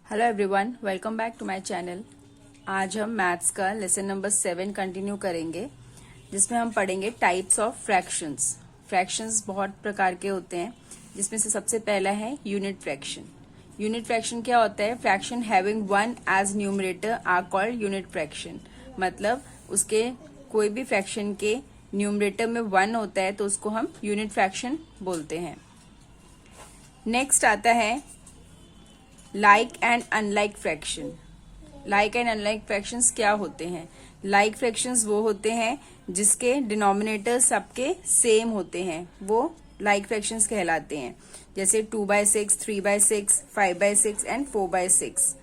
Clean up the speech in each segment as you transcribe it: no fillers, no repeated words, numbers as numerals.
Hello everyone, welcome back to my channel. आज हम maths का लेसन नंबर 7 कंटिन्यू करेंगे, जिसमें हम पढ़ेंगे टाइप्स ऑफ फ्रैक्शंस। फ्रैक्शंस बहुत प्रकार के होते हैं, जिसमें से सबसे पहला है यूनिट फ्रैक्शन। यूनिट फ्रैक्शन क्या होता है? Fraction having one as numerator are called unit fraction. मतलब उसके कोई भी फ्रैक्शन के न्यूमरेटर में 1 होता है तो उसको हम यूनिट फ्रैक्शन बोलते हैं। नेक्स्ट आता है like and unlike fraction. Like and unlike fractions क्या होते हैं? लाइक फ्रैक्शंस वो होते हैं जिसके डिनोमिनेटर सबके सेम होते हैं, वो लाइक फ्रैक्शंस कहलाते हैं। जैसे 2/6, 3/6, 5/6 एंड 4/6।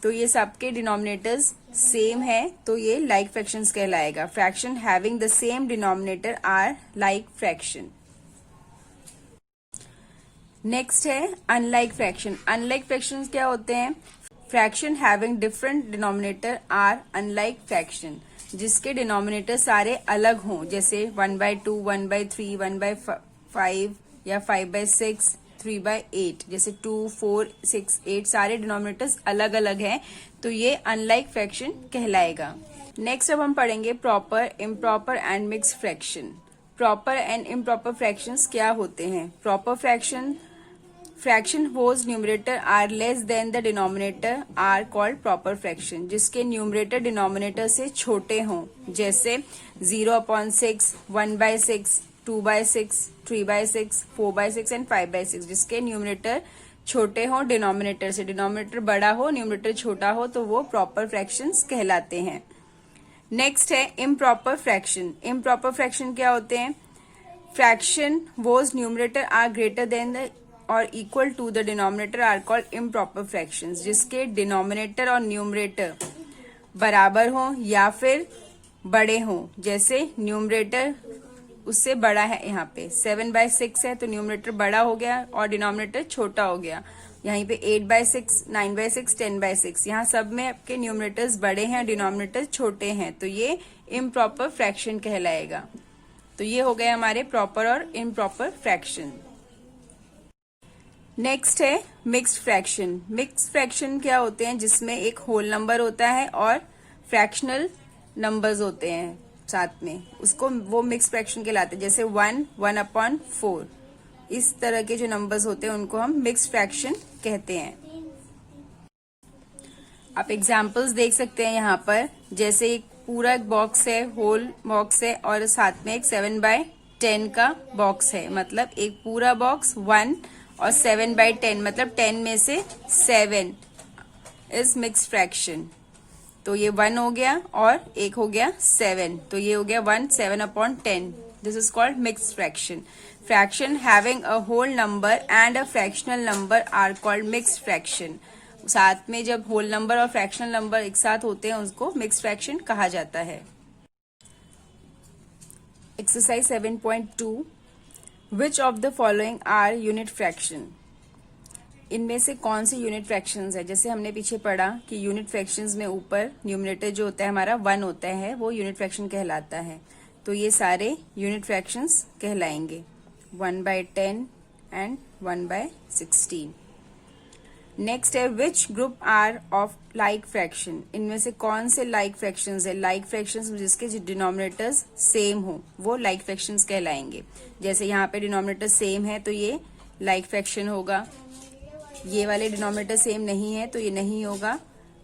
तो ये सबके डिनोमिनेटर्स सेम है तो ये लाइक फ्रैक्शंस कहलाएगा। Fraction having the same denominator are like fraction. Next है अनलाइक फ्रैक्शन। अनलाइक फ्रैक्शन क्या होते हैं? Fraction having different denominator are unlike fraction, जिसके डिनोमिनेटर सारे अलग हों, जैसे 1/2, 1/3, 1/5 या 5/6, 3/8। जैसे 2, 4, 6, 8 सारे डिनोमिनेटर्स अलग अलग हैं, तो ये अनलाइक फ्रैक्शन कहलाएगा। नेक्स्ट अब हम पढ़ेंगे proper, improper and mix fraction. Proper and improper fractions क्या होते हैं? Proper fraction whose numerator are less than the denominator are called proper fraction, जिसके न्यूमरेटर डिनोमिनेटर से छोटे हों, जैसे 0/6, 1/6, 2/6, 3/6, 4/6 एंड 5/6। जिसके न्यूमरेटर छोटे हों डिनोमिनेटर से, डिनोमिनेटर बड़ा हो न्यूमरेटर छोटा हो, तो वो प्रॉपर फ्रैक्शंस कहलाते हैं। नेक्स्ट है इम्प्रॉपर फ्रैक्शन। इम्प्रॉपर फ्रैक्शन क्या होते हैं? Fraction whose numerator are greater than the or equal to the denominator are called improper fractions, जिसके डिनोमिनेटर और न्यूमरेटर बराबर हों या फिर बड़े हों। जैसे न्यूमरेटर उससे बड़ा है, यहाँ पे 7/6 है तो न्यूमरेटर बड़ा हो गया और डिनोमिनेटर छोटा हो गया। यहीं पे 8/6, 9/6, 10/6, यहाँ सब में आपके न्यूमरेटर्स बड़े हैं, डिनोमिनेटर छोटे हैं, तो ये इम्प्रॉपर फ्रैक्शन कहलाएगा। तो ये हो गए हमारे प्रॉपर और इम्प्रॉपर फ्रैक्शन। नेक्स्ट है मिक्स्ड फ्रैक्शन। मिक्स्ड फ्रैक्शन क्या होते हैं? जिसमें एक होल नंबर होता है और फ्रैक्शनल नंबर्स होते हैं साथ में, उसको वो मिक्स्ड फ्रैक्शन कहलाते हैं। जैसे 1, 1/4, इस तरह के जो नंबर्स होते हैं उनको हम मिक्स्ड फ्रैक्शन कहते हैं। आप एग्जाम्पल्स देख सकते हैं यहाँ पर, जैसे एक पूरा एक बॉक्स है, होल बॉक्स है, और साथ में एक 7/10 का बॉक्स है। मतलब एक पूरा बॉक्स 1 और 7/10, मतलब 10 में से 7 इज मिक्स्ड फ्रैक्शन। तो ये 1 हो गया और एक हो गया 7, तो ये हो गया 1 7/10। This is called mixed fraction. Fraction having a whole number and a fractional number are called mixed fraction. साथ में जब होल नंबर और फ्रैक्शनल नंबर एक साथ होते हैं उसको मिक्स्ड फ्रैक्शन कहा जाता है। Exercise 7.2, which of the following are unit fraction. इनमें से कौन सी यूनिट फ्रैक्शंस है? जैसे हमने पीछे पढ़ा कि यूनिट फ्रैक्शंस में ऊपर न्यूमरेटर जो होता है हमारा 1 होता है, वो यूनिट फ्रैक्शन कहलाता है। तो ये सारे यूनिट फ्रैक्शंस कहलाएंगे, 1/10 एंड 1/16। नेक्स्ट है which group are of like fraction. इनमें से कौन से लाइक फ्रैक्शंस है? लाइक फ्रैक्शंस जिसके डिनोमिनेटर्स सेम हो, वो लाइक फ्रैक्शंस कहलाएंगे। जैसे यहाँ पे डिनोमिनेटर सेम है तो ये लाइक फ्रैक्शन होगा। ये वाले डिनोमिनेटर सेम नहीं है तो ये नहीं होगा।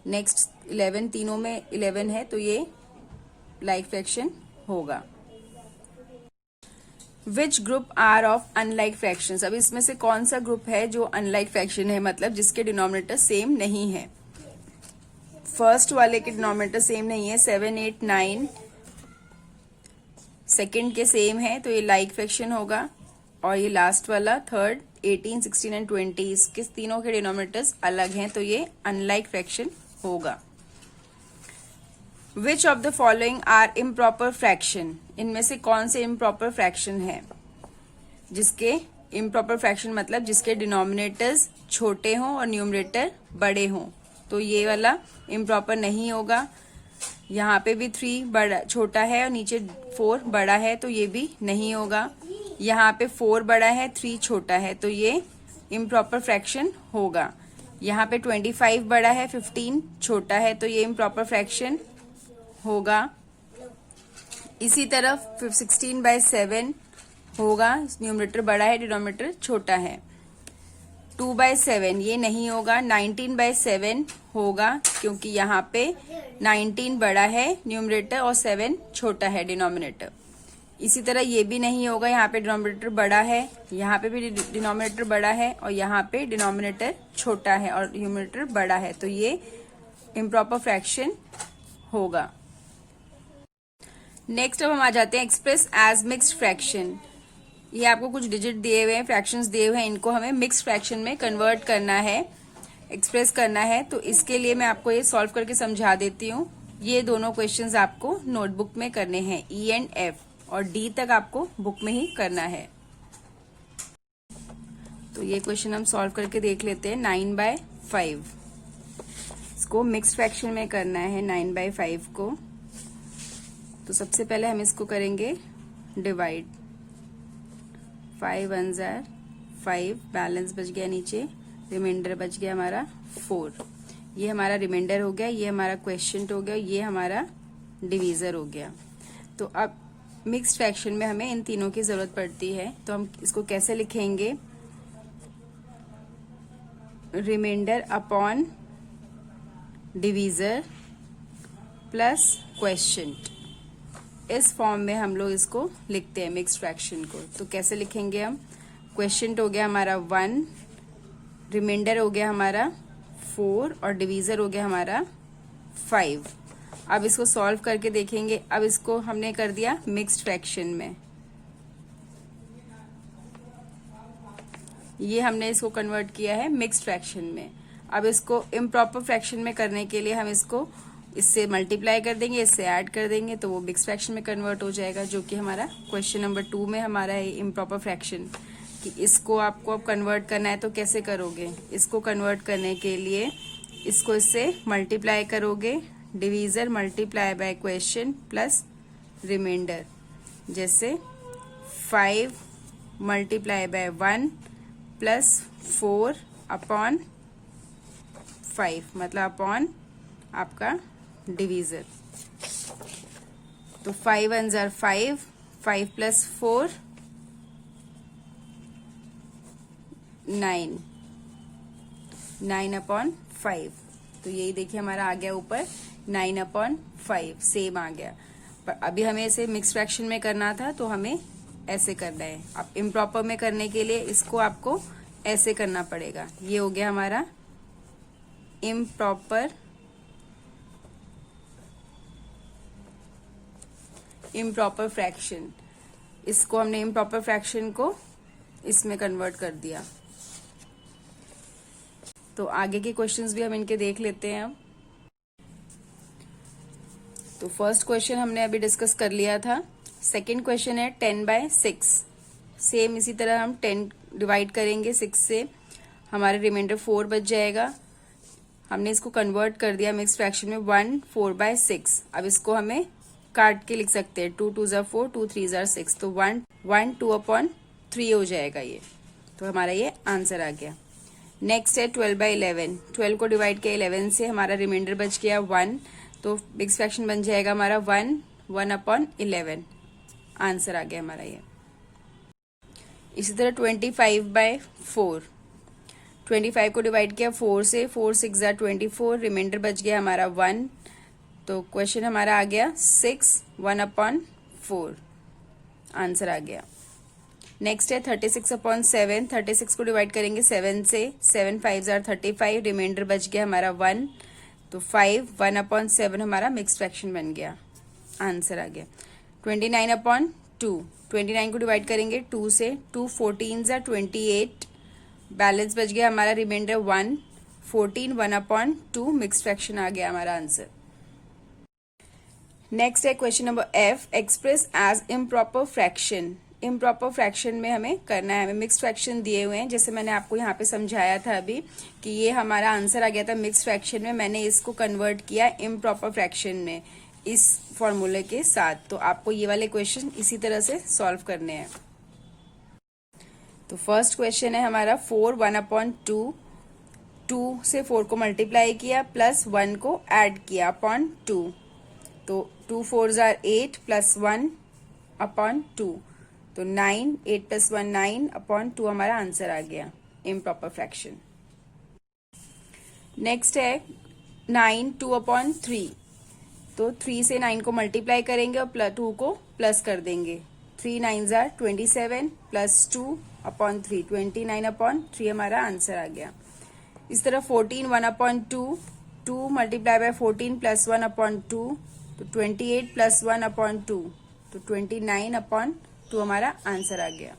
नेक्स्ट 11, तीनों में 11 है तो ये लाइक फ्रैक्शन होगा। Which group are of unlike fractions. अब इसमें से कौन सा ग्रुप है जो अनलाइक फ्रैक्शन है, मतलब जिसके डिनोमिनेटर सेम नहीं है? फर्स्ट वाले के डिनोमिनेटर सेम नहीं है, 7, 8, 9 सेकेंड के सेम है तो ये लाइक फ्रैक्शन होगा। और ये लास्ट वाला थर्ड 18, 16 एंड 20, इसके तीनों के डिनोमिनेटर्स अलग हैं तो ये अनलाइक फ्रैक्शन होगा। Which of the following are improper fraction. इनमें से कौन से इम्प्रॉपर फ्रैक्शन है? जिसके इम्प्रॉपर फ्रैक्शन मतलब जिसके डिनोमिनेटर्स छोटे हों और न्यूमरेटर बड़े हों, तो ये वाला इम्प्रॉपर नहीं होगा। यहाँ पे भी 3 बड़ा छोटा है और नीचे 4 बड़ा है तो ये भी नहीं होगा। यहाँ पे 4 बड़ा है 3 छोटा है तो ये इम्प्रॉपर फ्रैक्शन होगा। यहाँ पे 25 बड़ा है, 15 छोटा है, तो ये इम्प्रॉपर फ्रैक्शन होगा। इसी तरफ 16/7 होगा, न्यूमरेटर बड़ा है, डिनोमिनेटर छोटा है। 2/7 ये नहीं होगा। 19/7 होगा, क्योंकि यहाँ पे 19 बड़ा है न्यूमरेटर और 7 छोटा है डिनोमिनेटर। इसी तरह ये भी नहीं होगा, यहाँ पे डिनोमिनेटर बड़ा है, यहाँ पे भी डिनोमिनेटर बड़ा है और यहाँ पे डिनोमिनेटर छोटा है और न्यूमरेटर बड़ा है, तो ये इम्प्रॉपर फ्रैक्शन होगा। नेक्स्ट अब हम आ जाते हैं एक्सप्रेस एज मिक्स्ड फ्रैक्शन। ये आपको कुछ डिजिट दिए हुए हैं, फ्रैक्शंस दिए हुए हैं, इनको हमें मिक्स्ड फ्रैक्शन में कन्वर्ट करना है, एक्सप्रेस करना है। तो इसके लिए मैं आपको ये सॉल्व करके समझा देती हूँ। ये दोनों क्वेश्चंस आपको नोटबुक में करने हैं, ई एंड एफ, और डी तक आपको बुक में ही करना है। तो ये क्वेश्चन हम सॉल्व करके देख लेते हैं। 9/5 इसको मिक्स्ड फ्रैक्शन में करना है, 9/5 को। तो सबसे पहले हम इसको करेंगे डिवाइड। 5 1 5, बैलेंस बच गया नीचे, रिमाइंडर बच गया हमारा 4। ये हमारा रिमाइंडर हो गया, ये हमारा क्वेश्चन हो गया, ये हमारा डिवीजर हो गया। तो अब मिक्स्ड फ्रैक्शन में हमें इन तीनों की जरूरत पड़ती है, तो हम इसको कैसे लिखेंगे? Remainder upon divisor plus question, इस फॉर्म में हम लोग इसको लिखते हैं मिक्स्ड फ्रैक्शन को। तो कैसे लिखेंगे हम? क्वेश्चन हो गया हमारा 1, रिमाइंडर हो गया हमारा 4 और डिवीजर हो गया हमारा 5। अब इसको सॉल्व करके देखेंगे। अब इसको हमने कर दिया मिक्स्ड फ्रैक्शन में, ये हमने इसको कन्वर्ट किया है मिक्स्ड फ्रैक्शन में। अब इसको इम्प्रॉपर फ्रैक्शन में करने के लिए हम इसको इससे मल्टीप्लाई कर देंगे, इससे ऐड कर देंगे, तो वो मिक्स्ड फ्रैक्शन में कन्वर्ट हो जाएगा, जो कि हमारा क्वेश्चन नंबर 2 में हमारा है इम्प्रॉपर फ्रैक्शन। कि इसको आपको अब कन्वर्ट करना है, तो कैसे करोगे? इसको कन्वर्ट करने के लिए इसको इससे मल्टीप्लाई करोगे, divisor multiply by question plus remainder. जैसे 5 मल्टीप्लाई बाय 1 प्लस 4 अपॉन 5, मतलब अपॉन आपका डिवीजर। तो 5 1 5, 5 प्लस 4 9, 9 अपॉन 5। तो यही देखिए हमारा आ गया ऊपर 9 अपॉन 5, सेम आ गया। पर अभी हमें इसे मिक्स फ्रैक्शन में करना था, तो हमें ऐसे करना है। अब इम्प्रॉपर में करने के लिए इसको आपको ऐसे करना पड़ेगा। ये हो गया हमारा इम्प्रॉपर फ्रैक्शन। इसको हमने इम्प्रॉपर फ्रैक्शन को इसमें कन्वर्ट कर दिया। तो आगे के क्वेश्चंस भी हम इनके देख लेते हैं अब। तो फर्स्ट क्वेश्चन हमने अभी डिस्कस कर लिया था। सेकंड क्वेश्चन है 10/6। सेम इसी तरह हम 10 डिवाइड करेंगे 6 से, हमारे रिमाइंडर 4 बच जाएगा। हमने इसको कन्वर्ट कर दिया मिक्स फ्रैक्शन में 1 4/6। अब इसको हमें काट के लिख सकते हैं, 2 2 4, 2 3 6, तो 1 1 2 अपॉन 3 हो जाएगा ये। तो हमारा ये आंसर आ गया। नेक्स्ट है 12/11। 12 को डिवाइड किया 11 से, हमारा रिमाइंडर बच गया 1, तो मिक्स फ्रैक्शन बन जाएगा हमारा 1 1 अपॉन 11। आंसर आ गया हमारा ये। इसी तरह 25/4। 25 को डिवाइड किया 4 से, 4 6 24, रिमाइंडर बच गया हमारा 1, तो क्वेश्चन हमारा आ गया 6 1 अपॉन 4। आंसर आ गया। नेक्स्ट है 36/7। 36 को डिवाइड करेंगे 7 से, 7 5 35, रिमाइंडर बच गया हमारा 1, तो 5 1 अपॉन 7 हमारा मिक्स फ्रैक्शन बन गया। आंसर आ गया। 29/2। 29 को डिवाइड करेंगे 2 से, 2 14 28, बैलेंस बच गया हमारा रिमाइंडर 1, 14 1 अपॉन 2 मिक्स फ्रैक्शन आ गया हमारा आंसर। नेक्स्ट है question number F, express as improper fraction. Improper fraction में हमें करना है, हमें मिक्स फ्रैक्शन दिए हुए हैं, जैसे मैंने आपको यहाँ पे समझाया था अभी कि ये हमारा आंसर आ गया था मिक्स फ्रैक्शन में। मैंने इसको कन्वर्ट किया इम्प्रॉपर फ्रैक्शन में इस फॉर्मूले के साथ। तो आपको ये वाले क्वेश्चन इसी तरह से सॉल्व करने हैं। तो फर्स्ट क्वेश्चन है हमारा 4 1 अपॉन 2 2 से 4 को मल्टीप्लाई किया प्लस 1 को ऐड किया अपॉन 2, तो 2 4s are 8 प्लस 1 अपॉन 2, तो 9, 8 प्लस 1 9 अपॉन 2 हमारा आंसर आ गया इम्प्रॉपर फ्रैक्शन। नेक्स्ट है 9 2 अपॉन 3, तो 3 से 9 को मल्टीप्लाई करेंगे और 2 को प्लस कर देंगे। 3 9s are 27 plus 2 upon 3, 29 upon 3 हमारा आंसर आ गया। इस तरह 14 1 upon 2, 2 multiply by 14 plus 1 upon 2, तो 28 प्लस 1 अपॉन 2, तो 29 अपॉन 2 हमारा आंसर आ गया।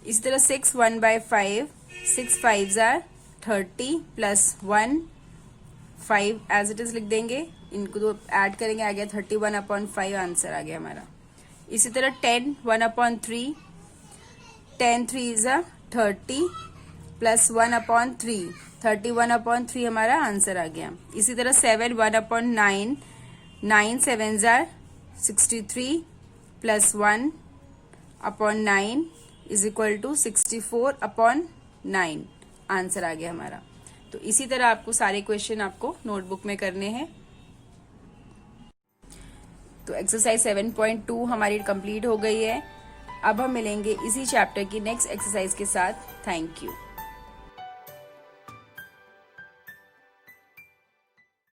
इस तरह 6 1 by 5, 6 5s are 30 plus 1 5 as it is लिख देंगे, इनको तो ऐड करेंगे, आ गया 31 अपॉन 5 आंसर आ गया हमारा। इसी तरह 10 1 upon 3, 10 3s are 30 plus 1 upon 3, 31 upon 3 हमारा आंसर आ गया। इसी तरह 7 1 upon 9, 9 7s are 63 plus 1 upon 9 is equal to 64 upon 9 answer आ गया हमारा। तो इसी तरह आपको सारे क्वेश्चन आपको नोटबुक में करने हैं। तो एक्सरसाइज 7.2 हमारी कंप्लीट हो गई है। अब हम मिलेंगे इसी चैप्टर की नेक्स्ट एक्सरसाइज के साथ। Thank you.